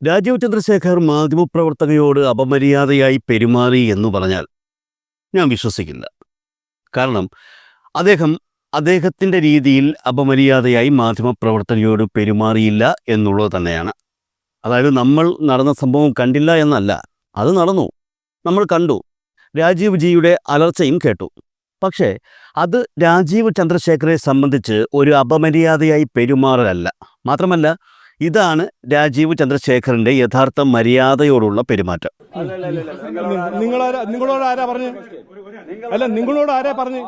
രാജീവ് ചന്ദ്രശേഖർ മാധ്യമപ്രവർത്തകയോട് അപമര്യാദയായി പെരുമാറി എന്ന് പറഞ്ഞാൽ ഞാൻ വിശ്വസിക്കില്ല. കാരണം അദ്ദേഹത്തിൻ്റെ രീതിയിൽ അപമര്യാദയായി മാധ്യമപ്രവർത്തകയോട് പെരുമാറിയില്ല എന്നുള്ളത് തന്നെയാണ്. അതായത് നമ്മൾ നടന്ന സംഭവം കണ്ടില്ല എന്നല്ല, അത് നടന്നു, നമ്മൾ കണ്ടു, രാജീവ് ജിയുടെ അലർച്ചയും കേട്ടു. പക്ഷേ അത് രാജീവ് ചന്ദ്രശേഖരെ സംബന്ധിച്ച് ഒരു അപമര്യാദയായി പെരുമാറലല്ല. മാത്രമല്ല, ഇതാണ് രാജീവ് ചന്ദ്രശേഖറിന്റെ യഥാർത്ഥ മര്യാദയോടുള്ള പെരുമാറ്റം. നിങ്ങളോട് ആരാ പറഞ്ഞു? അല്ല, നിങ്ങളോട് ആരാ പറഞ്ഞു?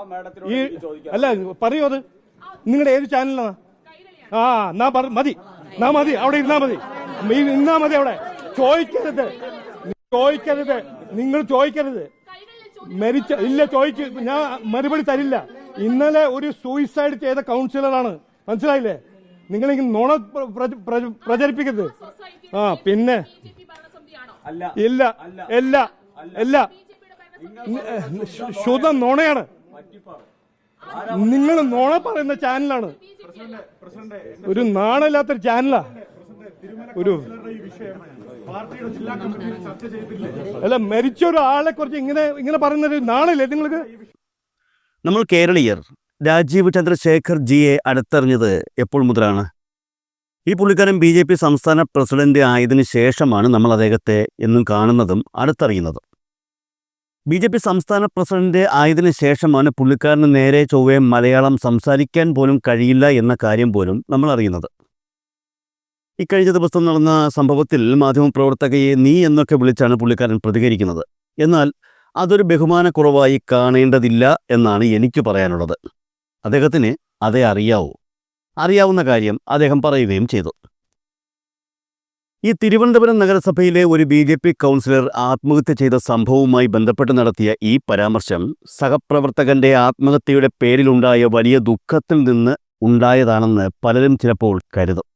ഈ അല്ല പറയൂ, അത് നിങ്ങളുടെ ഏത് ചാനലാണ്? മതി അവിടെ ഇരുന്നാ മതി, അവിടെ ചോദിക്കരുത്, നിങ്ങൾ ചോദിക്കരുത്. ഇല്ല, ഞാൻ മറുപടി തരില്ല. ഇന്നലെ ഒരു സൂയിസൈഡ് ചെയ്ത കൗൺസിലറാണ്, മനസ്സിലായില്ലേ? നിങ്ങളിങ്ങനെ നുണ പ്രചരിപ്പിക്കരുത്. പിന്നെ ഇല്ല, ശുദ്ധം നുണയാണ്. നിങ്ങൾ നുണ പറയുന്ന ചാനലാണ്, ഒരു നാണമില്ലാത്തൊരു ചാനലാ. അല്ല, മരിച്ച ഒരാളെ കുറിച്ച് ഇങ്ങനെ പറയുന്നൊരു നാണില്ലേ നിങ്ങൾക്ക്? നമ്മൾ കേരളീയർ രാജീവ് ചന്ദ്രശേഖർ ജിയെ അടുത്തറിഞ്ഞത് എപ്പോൾ മുതലാണ്? ഈ പുള്ളിക്കാരൻ BJP സംസ്ഥാന പ്രസിഡന്റ് ആയതിനു ശേഷമാണ് നമ്മൾ അദ്ദേഹത്തെ എന്നും കാണുന്നതും അടുത്തറിയുന്നതും. BJP സംസ്ഥാന പ്രസിഡന്റ് ആയതിനു ശേഷമാണ് പുള്ളിക്കാരന് നേരെ ചൊവ്വേ മലയാളം സംസാരിക്കാൻ പോലും കഴിയില്ല എന്ന കാര്യം പോലും നമ്മൾ അറിയുന്നത്. ഇക്കഴിഞ്ഞ ദിവസം നടന്ന സംഭവത്തിൽ മാധ്യമപ്രവർത്തകയെ നീ എന്നൊക്കെ വിളിച്ചാണ് പുള്ളിക്കാരൻ പ്രതികരിക്കുന്നത്. എന്നാൽ അതൊരു ബഹുമാനക്കുറവായി കാണേണ്ടതില്ല എന്നാണ് എനിക്ക് പറയാനുള്ളത്. അദ്ദേഹത്തിന് അതേ അറിയാവുന്ന കാര്യം അദ്ദേഹം പറയുകയും ചെയ്തു. ഈ തിരുവനന്തപുരം നഗരസഭയിലെ ഒരു BJP കൗൺസിലർ ആത്മഹത്യ ചെയ്ത സംഭവവുമായി ബന്ധപ്പെട്ട് നടത്തിയ ഈ പരാമർശം സഹപ്രവർത്തകന്റെ ആത്മഹത്യയുടെ പേരിലുണ്ടായ വലിയ ദുഃഖത്തിൽ നിന്ന് ഉണ്ടായതാണെന്ന് പലരും ചിലപ്പോൾ കരുതും.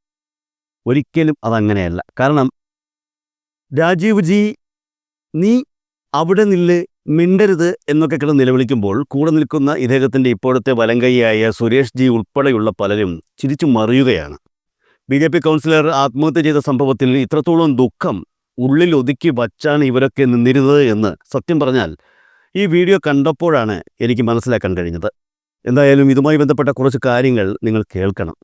ഒരിക്കലും അതങ്ങനെയല്ല. കാരണം രാജീവ് ജി, നീ അവിടെ നിന്ന് മിണ്ടരുത് എന്നൊക്കെ കിടന്ന് നിലവിളിക്കുമ്പോൾ കൂടെ നിൽക്കുന്ന ഇദ്ദേഹത്തിൻ്റെ ഇപ്പോഴത്തെ വലങ്കൈയായ സുരേഷ് ജി ഉൾപ്പെടെയുള്ള പലരും ചിരിച്ചു മറിയുകയാണ്. BJP കൗൺസിലർ ആത്മഹത്യ ചെയ്ത സംഭവത്തിൽ ഇത്രത്തോളം ദുഃഖം ഉള്ളിൽ ഒതുക്കി വച്ചാണ് ഇവരൊക്കെ നിന്നിരുന്നത് എന്ന് സത്യം പറഞ്ഞാൽ ഈ വീഡിയോ കണ്ടപ്പോഴാണ് എനിക്ക് മനസ്സിലാക്കാൻ കഴിഞ്ഞത്. എന്തായാലും ഇതുമായി ബന്ധപ്പെട്ട കുറച്ച് കാര്യങ്ങൾ നിങ്ങൾ കേൾക്കണം.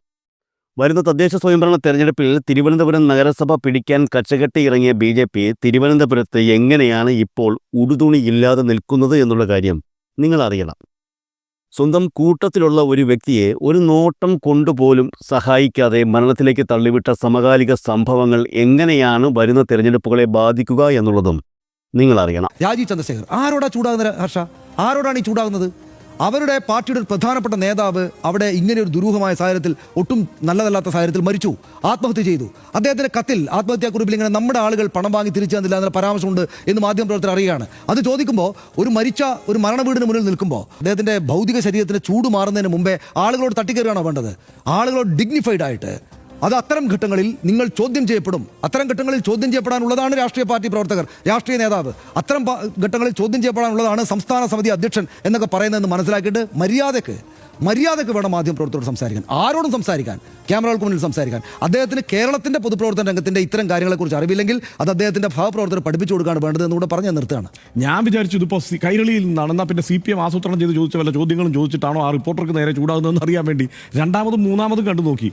വരുന്ന തദ്ദേശ സ്വയംഭരണ തെരഞ്ഞെടുപ്പിൽ തിരുവനന്തപുരം നഗരസഭ പിടിക്കാൻ കച്ചകെട്ടി ഇറങ്ങിയ BJP തിരുവനന്തപുരത്ത് എങ്ങനെയാണ് ഇപ്പോൾ ഉടുതുണിയില്ലാതെ നിൽക്കുന്നത് എന്നുള്ള കാര്യം നിങ്ങൾ അറിയണം. സ്വന്തം കൂട്ടത്തിലുള്ള ഒരു വ്യക്തിയെ ഒരു നോട്ടം കൊണ്ടുപോലും സഹായിക്കാതെ മരണത്തിലേക്ക് തള്ളിവിട്ട സമകാലിക സംഭവങ്ങൾ എങ്ങനെയാണ് വരുന്ന തെരഞ്ഞെടുപ്പുകളെ ബാധിക്കുക എന്നുള്ളതും നിങ്ങൾ അറിയണം. രാജീവ് ചന്ദ്രശേഖർ ആരോടാ ചൂടാകുന്നത്? ഹർഷ, ആരോടാണ് ഈ ചൂടാകുന്നത്? അവരുടെ പാർട്ടിയുടെ ഒരു പ്രധാനപ്പെട്ട നേതാവ് അവിടെ ഇങ്ങനെ ഒരു ദുരൂഹമായ സാഹചര്യത്തിൽ, ഒട്ടും നല്ലതല്ലാത്ത സാഹചര്യത്തിൽ മരിച്ചു, ആത്മഹത്യ ചെയ്തു. അദ്ദേഹത്തിന്റെ കത്തിൽ, ആത്മഹത്യാക്കുറിപ്പിൽ ഇങ്ങനെ നമ്മുടെ ആളുകൾ പണം വാങ്ങി തിരിച്ചു തന്നില്ല എന്ന പരാമർശമുണ്ട് എന്ന് മാധ്യമപ്രവർത്തകർ അറിയുകയാണ്. അത് ചോദിക്കുമ്പോൾ ഒരു മരണ വീടിന് മുന്നിൽ നിൽക്കുമ്പോൾ അദ്ദേഹത്തിന്റെ ഭൗതിക ശരീരത്തിന് ചൂട് മാറുന്നതിന് മുമ്പേ ആളുകളോട് തട്ടിക്കയറുകയാണോ വേണ്ടത്? ആളുകളോട് ഡിഗ്നിഫൈഡ് ആയിട്ട്, അത് അത്തരം ഘട്ടങ്ങളിൽ നിങ്ങൾ ചോദ്യം ചെയ്യപ്പെടും. അത്തരം ഘട്ടങ്ങളിൽ ചോദ്യം ചെയ്യപ്പെടാനുള്ളതാണ് രാഷ്ട്രീയ പാർട്ടി പ്രവർത്തകർ, രാഷ്ട്രീയ നേതാവ്. അത്തരം ഘട്ടങ്ങളിൽ ചോദ്യം ചെയ്യപ്പെടാനുള്ളതാണ് സംസ്ഥാന സമിതി അധ്യക്ഷൻ എന്നൊക്കെ പറയുന്നതെന്ന് മനസ്സിലാക്കിയിട്ട് മര്യാദക്ക് വേണം മാധ്യമപ്രവർത്തകരോട് സംസാരിക്കാൻ, ആരോടും സംസാരിക്കാൻ, ക്യാമറകൾക്ക് മുന്നിൽ സംസാരിക്കാൻ. അദ്ദേഹത്തിന് കേരളത്തിന്റെ പൊതുപ്രവർത്തന രംഗത്തിന്റെ ഇത്തരം കാര്യങ്ങളെക്കുറിച്ച് അറിവില്ലെങ്കിൽ അത് അദ്ദേഹത്തിന്റെ ഭാവപ്രവർത്തകർ പഠിപ്പിച്ചു കൊടുക്കുകയാണ് വേണ്ടത് എന്നുകൂടെ പറഞ്ഞ് നിർത്തുകയാണ്. ഞാൻ വിചാരിച്ചു ഇതിപ്പോൾ കൈരളിയിൽ നിന്നാണ്, എന്നാൽ പിന്നെ CPM ആസൂത്രണം ചെയ്ത് ചോദിച്ച വല്ല ചോദ്യങ്ങളും ചോദിച്ചിട്ടാണോ ആ റിപ്പോർട്ടർക്ക് നേരെ ചൂടാകുന്നതെന്ന് അറിയാൻ വേണ്ടി രണ്ടാമതും മൂന്നാമതും കണ്ടു നോക്കി.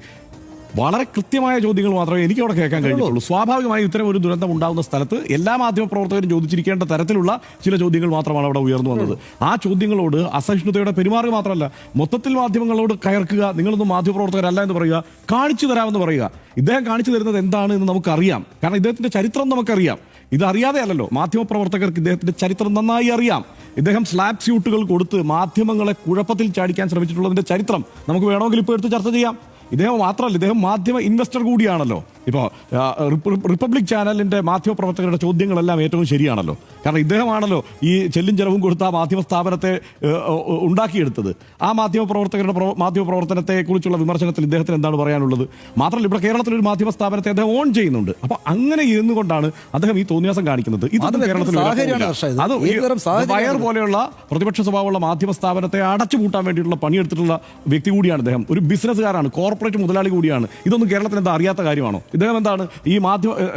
വളരെ കൃത്യമായ ചോദ്യങ്ങൾ മാത്രമേ എനിക്ക് അവിടെ കേൾക്കാൻ കഴിഞ്ഞുള്ളൂ. സ്വാഭാവികമായി ഇത്തരം ഒരു ദുരന്തം ഉണ്ടാകുന്ന സ്ഥലത്ത് എല്ലാ മാധ്യമപ്രവർത്തകരും ചോദിച്ചിരിക്കേണ്ട തരത്തിലുള്ള ചില ചോദ്യങ്ങൾ മാത്രമാണ് അവിടെ ഉയർന്നു വന്നത്. ആ ചോദ്യങ്ങളോട് അസഹിഷ്ണുതയോടെ പെരുമാറുക മാത്രമല്ല, മൊത്തത്തിൽ മാധ്യമങ്ങളോട് കയർക്കുക, നിങ്ങളൊന്നും മാധ്യമപ്രവർത്തകരല്ല എന്ന് പറയുക, കാണിച്ചു തരാമെന്ന് പറയുക. ഇദ്ദേഹം കാണിച്ചു തരുന്നത് എന്താണ് എന്ന് നമുക്കറിയാം. കാരണം ഇദ്ദേഹത്തിന്റെ ചരിത്രം നമുക്കറിയാം. ഇതറിയാതെ അല്ലല്ലോ, മാധ്യമപ്രവർത്തകർക്ക് ഇദ്ദേഹത്തിന്റെ ചരിത്രം നന്നായി അറിയാം. ഇദ്ദേഹം സ്ലാബ് സ്യൂട്ടുകൾ കൊടുത്ത് മാധ്യമങ്ങളെ കുഴപ്പത്തിൽ ചാടിക്കാൻ ശ്രമിച്ചിട്ടുള്ളതിന്റെ ചരിത്രം നമുക്ക് വേണമെങ്കിൽ ഇപ്പോൾ എടുത്ത് ചർച്ച ചെയ്യാം. ഇദ്ദേഹം മാത്രമല്ല, ഇദ്ദേഹം മാധ്യമ ഇൻവെസ്റ്റർ കൂടിയാണല്ലോ. ഇപ്പോൾ റിപ്പബ്ലിക് ചാനലിന്റെ മാധ്യമപ്രവർത്തകരുടെ ചോദ്യങ്ങളെല്ലാം ഏറ്റവും ശരിയാണല്ലോ. കാരണം ഇദ്ദേഹമാണല്ലോ ഈ ചെല്ലും ചെലവും കൊടുത്ത മാധ്യമ സ്ഥാപനത്തെ ഉണ്ടാക്കിയെടുത്തത്. ആ മാധ്യമപ്രവർത്തനത്തെ കുറിച്ചുള്ള വിമർശനത്തിൽ ഇദ്ദേഹത്തിന് എന്താണ് പറയാനുള്ളത്? മാത്രമല്ല, ഇവിടെ കേരളത്തിലൊരു മാധ്യമ സ്ഥാപനത്തെ അദ്ദേഹം ഓൺ ചെയ്യുന്നുണ്ട്. അപ്പൊ അങ്ങനെ ഇരുന്നു കൊണ്ടാണ് അദ്ദേഹം ഈ തോന്നിയാസം കാണിക്കുന്നത്. ഇതൊന്നും കേരളത്തിൽ അത് വയർ പോലെയുള്ള പ്രതിപക്ഷ സ്വഭാവമുള്ള മാധ്യമ സ്ഥാപനത്തെ അടച്ചുപൂട്ടാൻ വേണ്ടിയിട്ടുള്ള പണിയെടുത്തിട്ടുള്ള വ്യക്തി കൂടിയാണ് അദ്ദേഹം. ഒരു ബിസിനസ്സുകാരാണ്, കോർപ്പറേറ്റ് മുതലാളി കൂടിയാണ്. ഇതൊന്നും കേരളത്തിന് എന്താ അറിയാത്ത കാര്യമാണോ? ഇദ്ദേഹം എന്താണ് ഈ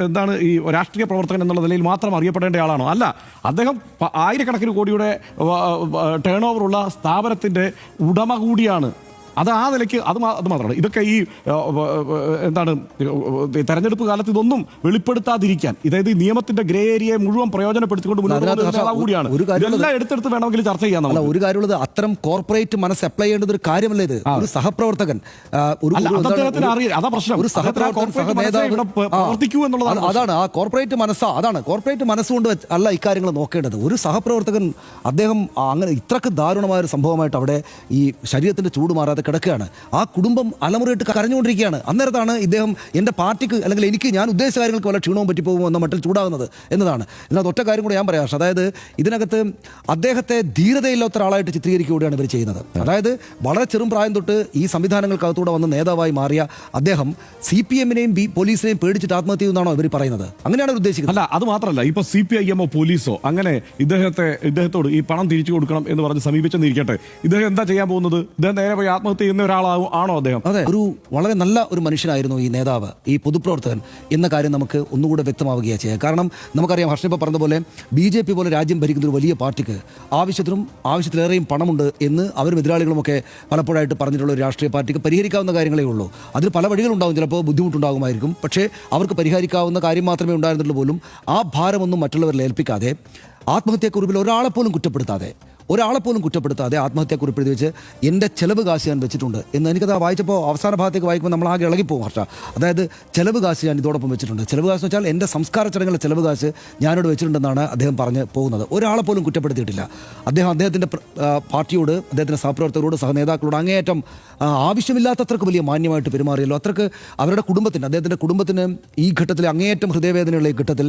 എന്താണ് ഈ രാഷ്ട്രീയ പ്രവർത്തകൻ എന്നുള്ള നിലയിൽ മാത്രം അറിയപ്പെടേണ്ട ആളാണോ? അല്ല, അദ്ദേഹം ആയിരക്കണക്കിന് കോടിയുടെ ടേൺ ഓവറുള്ള സ്ഥാപനത്തിന്റെ ഉടമ കൂടിയാണ്. അത് ആ നിലയ്ക്ക് അത് മാത്രമാണ്. ഇതൊക്കെ ഈ എന്താണ് തെരഞ്ഞെടുപ്പ് കാലത്ത് ഇതൊന്നും വെളിപ്പെടുത്താതിരിക്കാൻ, അതായത് ഈ നിയമത്തിന്റെ ഗ്രേ ഏരിയയെ മുഴുവൻ പ്രയോജനപ്പെടുത്തിക്കൊണ്ട് കൂടിയാണ്. ഇതെല്ലാം എടുത്തെടുത്ത് വേണമെങ്കിൽ ചർച്ച ചെയ്യാം. ഒരു കാര്യമുള്ളത്, അത്തരം കോർപ്പറേറ്റ് മനസ്സ് അപ്ലൈ ചെയ്യേണ്ടത് ഒരു കാര്യമല്ല. ഇത് ഒരു സഹപ്രവർത്തകൻ, അതാ പ്രശ്നം, ഒരു അതാണ് ആ കോർപ്പറേറ്റ് മനസ്സാ. അതാണ് കോർപ്പറേറ്റ് മനസ്സുകൊണ്ട് അല്ല ഇക്കാര്യങ്ങൾ നോക്കേണ്ടത്. ഒരു സഹപ്രവർത്തകൻ അദ്ദേഹം അങ്ങനെ ഇത്രക്ക് ദാരുണമായ ഒരു സംഭവമായിട്ട് അവിടെ ഈ ശരീരത്തിന്റെ ചൂട് മാറാതെ കിടക്കുകയാണ്. ആ കുടുംബം അലമുറയിട്ട് കരഞ്ഞുകൊണ്ടിരിക്കുകയാണ്. അന്നേരത്താണ് ഇദ്ദേഹം എൻ്റെ പാർട്ടിക്ക് അല്ലെങ്കിൽ എനിക്ക് ഞാൻ ഉദ്ദേശിച്ച കാര്യങ്ങൾക്ക് വല്ല ക്ഷീണവും പറ്റിപ്പോകുമോ എന്ന മട്ടിൽ ചൂടാകുന്നത് എന്നതാണ്. ഇതിനകത്ത് ഒറ്റ കാര്യം കൂടെ ഞാൻ പറയാം. അതായത് ഇതിനകത്ത് അദ്ദേഹത്തെ ധീരതയില്ലാത്ത ഒരാളായിട്ട് ചിത്രീകരിക്കുകയാണ് ഇവർ ചെയ്യുന്നത്. അതായത് വളരെ ചെറും പ്രായം തൊട്ട് ഈ സംവിധാനങ്ങൾക്കകത്തൂടെ വന്ന നേതാവായി മാറിയ അദ്ദേഹം CPM-നെയും പോലീസിനെയും പേടിച്ചിട്ട് ആത്മഹത്യ ചെയ്യുന്നതാണോ ഇവർ പറയുന്നത്? അങ്ങനെയാണ് അവർ ഉദ്ദേശിക്കുന്നത്. അല്ല, അത് മാത്രമല്ല, ഇപ്പൊ CPIM-ഓ പോലീസോ അങ്ങനെ ഇദ്ദേഹത്തോട് ഈ പണം തിരിച്ചു കൊടുക്കണം എന്ന് പറഞ്ഞ് സമീപിച്ചെന്നിരിക്കട്ടെ, ഇദ്ദേഹം എന്താ ചെയ്യാൻ പോകുന്നത്? ഇദ്ദേഹം നേരെ പോയി ആത്മഹത്യ ചെയ്യുന്ന ഒരാളാണോ അദ്ദേഹം? അതെ, ഒരു വളരെ നല്ല ഒരു മനുഷ്യനായിരുന്നു ഈ നേതാവ്, ഈ പൊതുപ്രവർത്തകൻ എന്ന കാര്യം നമുക്ക് ഒന്നുകൂടെ വ്യക്തമാവുകയാണ് ചെയ്യുക. കാരണം നമുക്കറിയാം, ഹർഷൻ ഇപ്പോൾ പറഞ്ഞ പോലെ BJP പോലെ രാജ്യം ഭരിക്കുന്ന ഒരു വലിയ പാർട്ടിക്ക് ആവശ്യത്തിലേറെയും പണമുണ്ട് എന്ന് അവരും എതിരാളികളുമൊക്കെ പലപ്പോഴായിട്ട് പറഞ്ഞിട്ടുള്ള ഒരു രാഷ്ട്രീയ പാർട്ടിക്ക് പരിഹരിക്കാവുന്ന കാര്യങ്ങളേ ഉള്ളൂ. അതിന് പല വഴികളുണ്ടാകും, ചിലപ്പോൾ ബുദ്ധിമുട്ടുണ്ടാകുമായിരിക്കും. പക്ഷേ അവർക്ക് പരിഹരിക്കാവുന്ന കാര്യം മാത്രമേ ഉണ്ടായിരുന്നുള്ളൂ പോലും. ആ ഭാരമൊന്നും മറ്റുള്ളവരിൽ ഏൽപ്പിക്കാതെ, ആത്മഹത്യക്കുറിപ്പിൽ ഒരാളെപ്പോലും കുറ്റപ്പെടുത്താതെ ആത്മഹത്യക്കുറിപ്പ് എഴുതി വെച്ച് എൻ്റെ ചെലവ് കാശ് ഞാൻ വെച്ചിട്ടുണ്ട് എന്ന് എനിക്കത് വായിച്ചപ്പോൾ അവസാന ഭാഗത്തേക്ക് വായിക്കുമ്പോൾ നമ്മൾ ആകെ ഇളകിപ്പോകും. ഹർഷ, അതായത് ചെലവ് കാശ് ഞാൻ ഇതോടൊപ്പം വെച്ചിട്ടുണ്ട്. ചെലവ് കാശ് എന്ന് വെച്ചാൽ എൻ്റെ സംസ്കാര ചടങ്ങുകളുടെ ചെലവ് കാശ് ഞാനിവിടെ വെച്ചിട്ടുണ്ടെന്നാണ് അദ്ദേഹം പറഞ്ഞ് പോകുന്നത്. ഒരാളെപ്പോലും കുറ്റപ്പെടുത്തിയിട്ടില്ല. അദ്ദേഹത്തിൻ്റെ പാർട്ടിയോട്, അദ്ദേഹത്തിൻ്റെ സഹപ്രവർത്തകരോട്, സഹനേതാക്കളോട് അങ്ങേയറ്റം ആവശ്യമില്ലാത്തത്രക്ക് വലിയ മാന്യമായിട്ട് പെരുമാറിയല്ലോ. അത്രക്ക് അവരുടെ അദ്ദേഹത്തിൻ്റെ കുടുംബത്തിന് ഈ ഘട്ടത്തിൽ അങ്ങേയറ്റം ഹൃദയവേദനയുള്ള ഈ ഘട്ടത്തിൽ,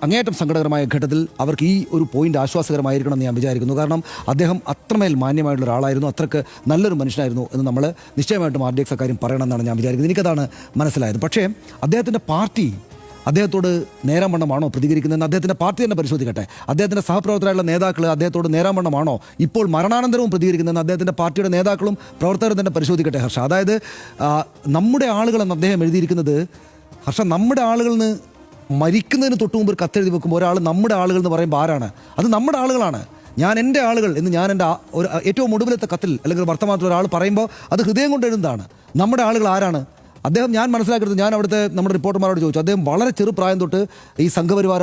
അങ്ങേയറ്റം സങ്കടകരമായ ഘട്ടത്തിൽ അവർക്ക് ഈ ഒരു പോയിന്റ് ആശ്വാസകരമായിരിക്കണം എന്ന് ഞാൻ വിചാരിക്കുന്നു. കാരണം അദ്ദേഹം അത്രമേൽ മാന്യമായിട്ടുള്ള ഒരാളായിരുന്നു, അത്രക്ക് നല്ലൊരു മനുഷ്യനായിരുന്നു എന്ന് നമ്മൾ നിശ്ചയമായിട്ടും RDX കാര്യം പറയണമെന്നാണ് ഞാൻ വിചാരിക്കുന്നത്. എനിക്കതാണ് മനസ്സിലായത്. പക്ഷേ അദ്ദേഹത്തിൻ്റെ പാർട്ടി അദ്ദേഹത്തോട് നേരാവണ്ണമാണോ പ്രതികരിക്കുന്നതെന്ന് അദ്ദേഹത്തിൻ്റെ പാർട്ടി തന്നെ പരിശോധിക്കട്ടെ. അദ്ദേഹത്തിൻ്റെ സഹപ്രവർത്തകരായുള്ള നേതാക്കൾ അദ്ദേഹത്തോട് നേരാവണ്ണമാണോ ഇപ്പോൾ മരണാനന്തരവും പ്രതികരിക്കുന്നതെന്ന് അദ്ദേഹത്തിൻ്റെ പാർട്ടിയുടെ നേതാക്കളും പ്രവർത്തകരും തന്നെ പരിശോധിക്കട്ടെ. ഹർഷ, അതായത് നമ്മുടെ ആളുകളെന്ന് അദ്ദേഹം എഴുതിയിരിക്കുന്നത്, ഹർഷ, നമ്മുടെ ആളുകളിൽ നിന്ന് മരിക്കുന്നതിന് തൊട്ട് മുമ്പ് ഒരു കത്തെഴുതി വെക്കുമ്പോൾ ഒരാൾ നമ്മുടെ ആളുകൾ എന്ന് പറയുമ്പോൾ ആരാണ്? അത് നമ്മുടെ ആളുകളാണ്. ഞാൻ എൻ്റെ ആളുകൾ എന്ന് ഞാൻ എൻ്റെ ഒരു ഏറ്റവും ഒടുവിലത്തെ കത്തിൽ അല്ലെങ്കിൽ വർത്തമാനത്തിൽ ഒരാൾ പറയുമ്പോൾ അത് ഹൃദയം കൊണ്ട് എഴുതുന്നതാണ്. നമ്മുടെ ആളുകൾ ആരാണ്? അദ്ദേഹം, ഞാൻ മനസ്സിലാക്കുന്നത്, ഞാൻ അവിടുത്തെ നമ്മുടെ റിപ്പോർട്ടർമാരോട് ചോദിച്ചു, അദ്ദേഹം വളരെ ചെറുപ്രായം തൊട്ട് ഈ സംഘപരിവാര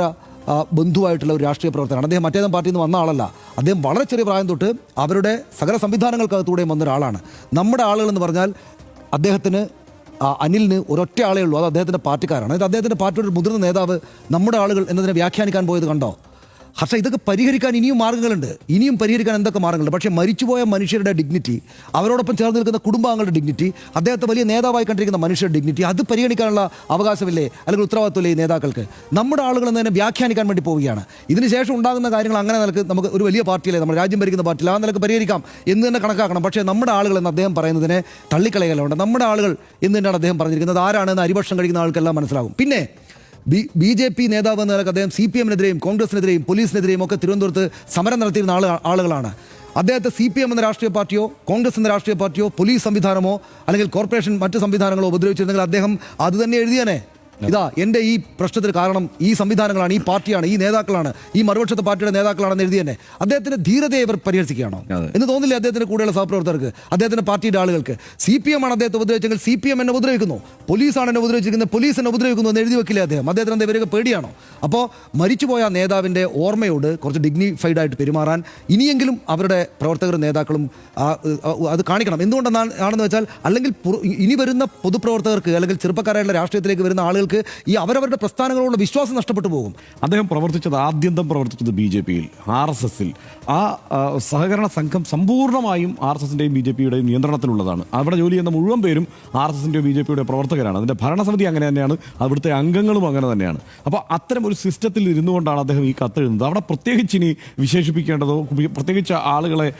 ബന്ധുവായിട്ടുള്ള ഒരു രാഷ്ട്രീയ പ്രവർത്തകനാണ്. അദ്ദേഹം മറ്റേതും പാർട്ടിയിൽ നിന്ന് വന്ന ആളല്ല. അദ്ദേഹം വളരെ ചെറിയ പ്രായം തൊട്ട് അവരുടെ സകല സംവിധാനങ്ങൾക്കകത്തൂടെയും വന്ന ഒരാളാണ്. നമ്മുടെ ആളുകൾ എന്ന് പറഞ്ഞാൽ അദ്ദേഹത്തിന്, അനിലിന് ഒരൊറ്റ ആളേ ഉള്ളൂ, അത് അദ്ദേഹത്തിൻ്റെ പാർട്ടിക്കാരാണ്. അതായത് അദ്ദേഹത്തിൻ്റെ പാർട്ടിയുടെ മുതിർന്ന നേതാവ് നമ്മുടെ ആളുകൾ എന്നതിനെ വ്യാഖ്യാനിക്കാൻ പോയത് കണ്ടോ? ഹർഷ, ഇതൊക്കെ പരിഹരിക്കാൻ ഇനിയും മാർഗ്ഗങ്ങളുണ്ട്. ഇനിയും പരിഹരിക്കാൻ എന്തൊക്കെ മാർഗ്ഗങ്ങളുണ്ട്. പക്ഷേ മരിച്ചുപോയ മനുഷ്യരുടെ ഡിഗ്നിറ്റി, അവരോടൊപ്പം ചേർന്ന് നിൽക്കുന്ന കുടുംബാംഗങ്ങളുടെ ഡിഗ്നിറ്റി, അദ്ദേഹത്തെ വലിയ നേതാവായി കണ്ടിരിക്കുന്ന മനുഷ്യരുടെ ഡിഗ്നിറ്റി, അത് പരിഗണിക്കാനുള്ള അവകാശമില്ലേ അല്ലെങ്കിൽ ഉത്തരവാദിത്വമില്ലേ ഈ നേതാക്കൾക്ക്? നമ്മുടെ ആളുകൾ എന്നതിനെ വ്യാഖ്യാനിക്കാൻ വേണ്ടി പോവുകയാണ്. ഇതിനുശേഷം ഉണ്ടാകുന്ന കാര്യങ്ങൾ അങ്ങനെ നിലക്ക് നമുക്ക് ഒരു വലിയ പാർട്ടിയിലെ, നമ്മുടെ രാജ്യം ഭരിക്കുന്ന പാർട്ടിയിൽ ആ നിലക്ക് പരിഹരിക്കാം എന്ന് തന്നെ കണക്കാക്കണം. പക്ഷേ നമ്മുടെ ആളുകൾ എന്ന് അദ്ദേഹം പറയുന്നതിനെ തള്ളിക്കളയലുണ്ട്. നമ്മുടെ ആളുകൾ എന്ന് തന്നെയാണ് അദ്ദേഹം പറഞ്ഞിരിക്കുന്നത്. ആരാണെന്ന് അരിഭക്ഷണം കഴിക്കുന്ന ആൾക്കെല്ലാം മനസ്സിലാകും. പിന്നെ BJP നേതാവ് എന്ന നിലക്ക് അദ്ദേഹം CPM-നെതിരെയും കോൺഗ്രസിനെതിരെയും പോലീസിനെതിരെയും ഒക്കെ തിരുവനന്തപുരത്ത് സമരം നടത്തിയിരുന്ന ആളുകളാണ്. അദ്ദേഹത്തെ CPM എന്ന രാഷ്ട്രീയ പാർട്ടിയോ കോൺഗ്രസ് എന്ന രാഷ്ട്രീയ പാർട്ടിയോ പോലീസ് സംവിധാനമോ അല്ലെങ്കിൽ കോർപ്പറേഷൻ മറ്റ് സംവിധാനങ്ങളോ ഉപദ്രവിച്ചിരുന്നെങ്കിൽ അദ്ദേഹം അത് തന്നെ എഴുതിയാനേ. ഇതാ എൻ്റെ ഈ പ്രശ്നത്തിന് കാരണം ഈ സംവിധാനങ്ങളാണ്, ഈ പാർട്ടിയാണ്, ഈ നേതാക്കളാണ്, ഈ മറുപക്ഷത്തെ പാർട്ടിയുടെ നേതാക്കളാണെന്ന് എഴുതി തന്നെ. അദ്ദേഹത്തിന്റെ ധീരതയെ ഇവർ പരിഹരിക്കുകയാണോ എന്ന് തോന്നില്ല അദ്ദേഹത്തിന്റെ കൂടെയുള്ള സഹപ്രവർത്തകർക്ക്, അദ്ദേഹത്തിന്റെ പാർട്ടിയുടെ ആളുകൾക്ക്. CPM ആണ് അദ്ദേഹത്തെ ഉപദ്രവിച്ചെങ്കിൽ CPM എന്നെ ഉപദ്രവിക്കുന്നു, പോലീസാണ് എന്നെ ഉപദ്രവിച്ചിരിക്കുന്നത്, പോലീസ് എന്നെ ഉപദ്രവിക്കുന്നു എന്ന് എഴുതി വെക്കില്ല അദ്ദേഹത്തിന് എന്താ ഇവരൊക്കെ പേടിയാണോ? അപ്പോൾ മരിച്ചുപോയ നേതാവിൻ്റെ ഓർമ്മയോട് കുറച്ച് ഡിഗ്നിഫൈഡ് ആയിട്ട് പെരുമാറാൻ ഇനിയെങ്കിലും അവരുടെ പ്രവർത്തകരും നേതാക്കളും അത് കാണിക്കണം. എന്തുകൊണ്ടാണെന്ന് വെച്ചാൽ, അല്ലെങ്കിൽ ഇനി വരുന്ന പൊതുപ്രവർത്തകർക്ക് അല്ലെങ്കിൽ ചെറുപ്പക്കാരായുള്ള രാഷ്ട്രീയത്തിലേക്ക് വരുന്ന ആളുകൾ ഈ അവരവരുടെ പ്രസ്ഥാനങ്ങളോടുള്ള വിശ്വാസം നഷ്ടപ്പെട്ടു പോകും. അദ്ദേഹം ആദ്യന്തം പ്രവർത്തിച്ചത് BJP-യിൽ, RSS-ൽ. ആ സഹകരണ സംഘം സമ്പൂർണ്ണമായും RSS-ന്റെയും BJP-യുടെയും നിയന്ത്രണത്തിലുള്ളതാണ്. അവിടെ ജോലി ചെയ്യുന്ന മുഴുവൻ പേരും RSS-ന്റെയും BJP-യുടെ പ്രവർത്തകരാണ്. അതിൻ്റെ ഭരണസമിതി അങ്ങനെ തന്നെയാണ്, അവിടുത്തെ അംഗങ്ങളും അങ്ങനെ തന്നെയാണ്. അപ്പോൾ അത്തരം ഒരു സിസ്റ്റത്തിൽ ഇരുന്നുകൊണ്ടാണ് അദ്ദേഹം ഈ കത്തെഴുതുന്നത്. അവിടെ പ്രത്യേകിച്ച് ഇനി വിശേഷിപ്പിക്കേണ്ടതോ പ്രത്യേകിച്ച് ആളുകളെ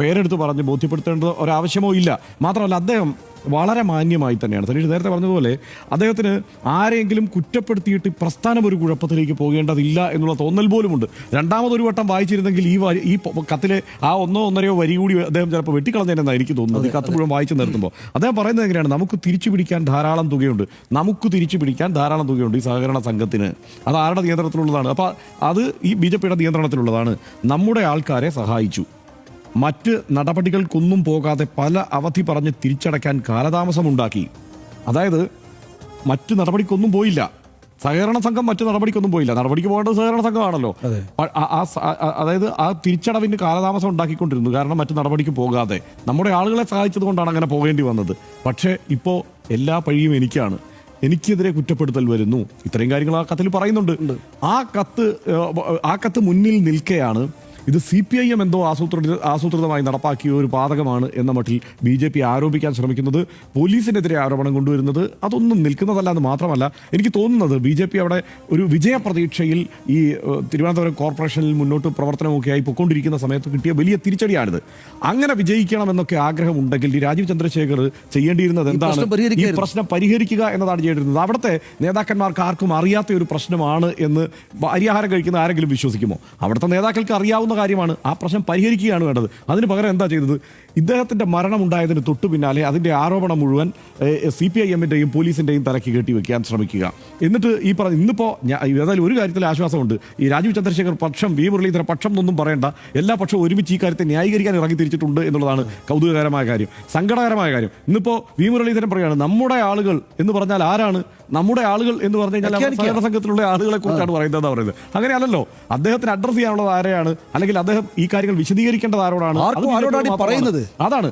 പേരെടുത്ത് പറഞ്ഞ് ബോധ്യപ്പെടുത്തേണ്ടതോ ഒരാവശ്യമോ ഇല്ല. മാത്രമല്ല, അദ്ദേഹം വളരെ മാന്യമായി തന്നെയാണ്. സനീഷ് നേരത്തെ പറഞ്ഞതുപോലെ അദ്ദേഹത്തിന് ആരെങ്കിലും കുറ്റപ്പെടുത്തിയിട്ട് പ്രസ്ഥാനം ഒരു കുഴപ്പത്തിലേക്ക് പോകേണ്ടതില്ല എന്നുള്ള തോന്നൽ പോലുമുണ്ട്. രണ്ടാമതൊരു വട്ടം വായിച്ചിരുന്നെങ്കിൽ ഈ കത്തിലെ ആ 1-1.5 വരി കൂടി അദ്ദേഹം ചിലപ്പോൾ വെട്ടിക്കളഞ്ഞതെന്നാണ് എനിക്ക് തോന്നുന്നത്. ഈ കത്ത് മുഴുവൻ വായിച്ചു നിർത്തുമ്പോൾ അദ്ദേഹം പറയുന്നത് എങ്ങനെയാണ്, നമുക്ക് തിരിച്ചു പിടിക്കാൻ ധാരാളം തുകയുണ്ട്, ഈ സഹകരണ സംഘത്തിന്. അത് ആരുടെ നിയന്ത്രണത്തിലുള്ളതാണ്? അപ്പോൾ അത് ഈ BJPയുടെ നിയന്ത്രണത്തിലുള്ളതാണ്. നമ്മുടെ ആൾക്കാരെ സഹായിച്ചു, മറ്റ് നടപടികൾക്കൊന്നും പോകാതെ പല അവധി പറഞ്ഞ് തിരിച്ചടയ്ക്കാൻ കാലതാമസമുണ്ടാക്കി. അതായത് മറ്റ് നടപടിക്കൊന്നും പോയില്ല, സഹകരണ സംഘം മറ്റു നടപടിക്കൊന്നും പോയില്ല. നടപടിക്ക് പോകേണ്ടത് സഹകരണ സംഘമാണല്ലോ. അതായത് ആ തിരിച്ചടവിന് കാലതാമസം ഉണ്ടാക്കിക്കൊണ്ടിരുന്നു, കാരണം മറ്റു നടപടിക്ക് പോകാതെ നമ്മുടെ ആളുകളെ സഹായിച്ചത് കൊണ്ടാണ് അങ്ങനെ പോകേണ്ടി വന്നത്. പക്ഷേ ഇപ്പോൾ എല്ലാ പഴിയും എനിക്കെതിരെ കുറ്റപ്പെടുത്തൽ വരുന്നു. ഇത്രയും കാര്യങ്ങൾ ആ കത്തിൽ പറയുന്നുണ്ട്. ആ കത്ത് മുന്നിൽ നിൽക്കെയാണ് ഇത് CPIM എന്തോ ആസൂത്രിതമായി നടപ്പാക്കിയ ഒരു പാതകമാണ് എന്ന മട്ടിൽ BJP ആരോപിക്കാൻ ശ്രമിക്കുന്നത്, പോലീസിനെതിരെ ആരോപണം കൊണ്ടുവരുന്നത്. അതൊന്നും നിൽക്കുന്നതല്ല എന്ന് മാത്രമല്ല, എനിക്ക് തോന്നുന്നത് BJP അവിടെ ഒരു വിജയപ്രതീക്ഷയിൽ ഈ തിരുവനന്തപുരം കോർപ്പറേഷനിൽ മുന്നോട്ട് പ്രവർത്തനമൊക്കെയായി പൊയ്ക്കൊണ്ടിരിക്കുന്ന സമയത്ത് കിട്ടിയ വലിയ തിരിച്ചടിയാണിത്. അങ്ങനെ വിജയിക്കണമെന്നൊക്കെ ആഗ്രഹമുണ്ടെങ്കിൽ ഈ രാജീവ് ചന്ദ്രശേഖർ ചെയ്യേണ്ടിയിരുന്നത് എന്താണ്? ഈ പ്രശ്നം പരിഹരിക്കുക എന്നതാണ് ചെയ്യേണ്ടിയിരുന്നത്. അവിടുത്തെ നേതാക്കന്മാർക്ക് ആർക്കും അറിയാത്ത ഒരു പ്രശ്നമാണ് എന്ന് അരിയാഹാരം കഴിക്കുന്ന ആരെങ്കിലും വിശ്വസിക്കുമോ? അവിടുത്തെ നേതാക്കൾക്ക് അറിയാവുന്ന കാര്യമാണ്. ആ പ്രശ്നം പരിഹരിക്കുകയാണ് വേണ്ടത്. അതിന് പകരം എന്താ ചെയ്തത്? ഇദ്ദേഹത്തിന്റെ മരണം ഉണ്ടായതിന് തൊട്ടു പിന്നാലെ അതിന്റെ ആരോപണം മുഴുവൻ CPIMന്റെയും പോലീസിന്റെയും തലയ്ക്ക് കെട്ടിവെക്കാൻ ശ്രമിക്കുക. എന്നിട്ട് ഈ ഇന്നിപ്പോ ഏതായാലും ഒരു കാര്യത്തിൽ ആശ്വാസമുണ്ട്. ഈ രാജീവ് ചന്ദ്രശേഖർ പക്ഷം, വി മുരളീധരൻ പക്ഷം എന്നൊന്നും പറയേണ്ട, എല്ലാ പക്ഷവും ഒരുമിച്ച് ഈ കാര്യത്തെ ന്യായീകരിക്കാൻ ഇറങ്ങി തിരിച്ചിട്ടുണ്ട് എന്നുള്ളതാണ് കൗതുകകരമായ കാര്യം, സങ്കടകരമായ കാര്യം. ഇന്നിപ്പോ വി മുരളീധരൻ പറയുകയാണ് നമ്മുടെ ആളുകൾ എന്ന് പറഞ്ഞാൽ ആരാണ്? നമ്മുടെ ആളുകൾ എന്ന് പറഞ്ഞു കഴിഞ്ഞാൽ സഹകരണ സംഘത്തിലുള്ള ആളുകളെ കുറിച്ചാണ് പറയുന്നത്. അങ്ങനെയല്ലല്ലോ. അദ്ദേഹത്തിന് അഡ്രസ് ചെയ്യാനുള്ളത് ആരെയാണ്? അല്ലെങ്കിൽ അദ്ദേഹം ഈ കാര്യങ്ങൾ വിശദീകരിക്കേണ്ടത് ആരോടാണ്? പറയുന്നത് അതാണ്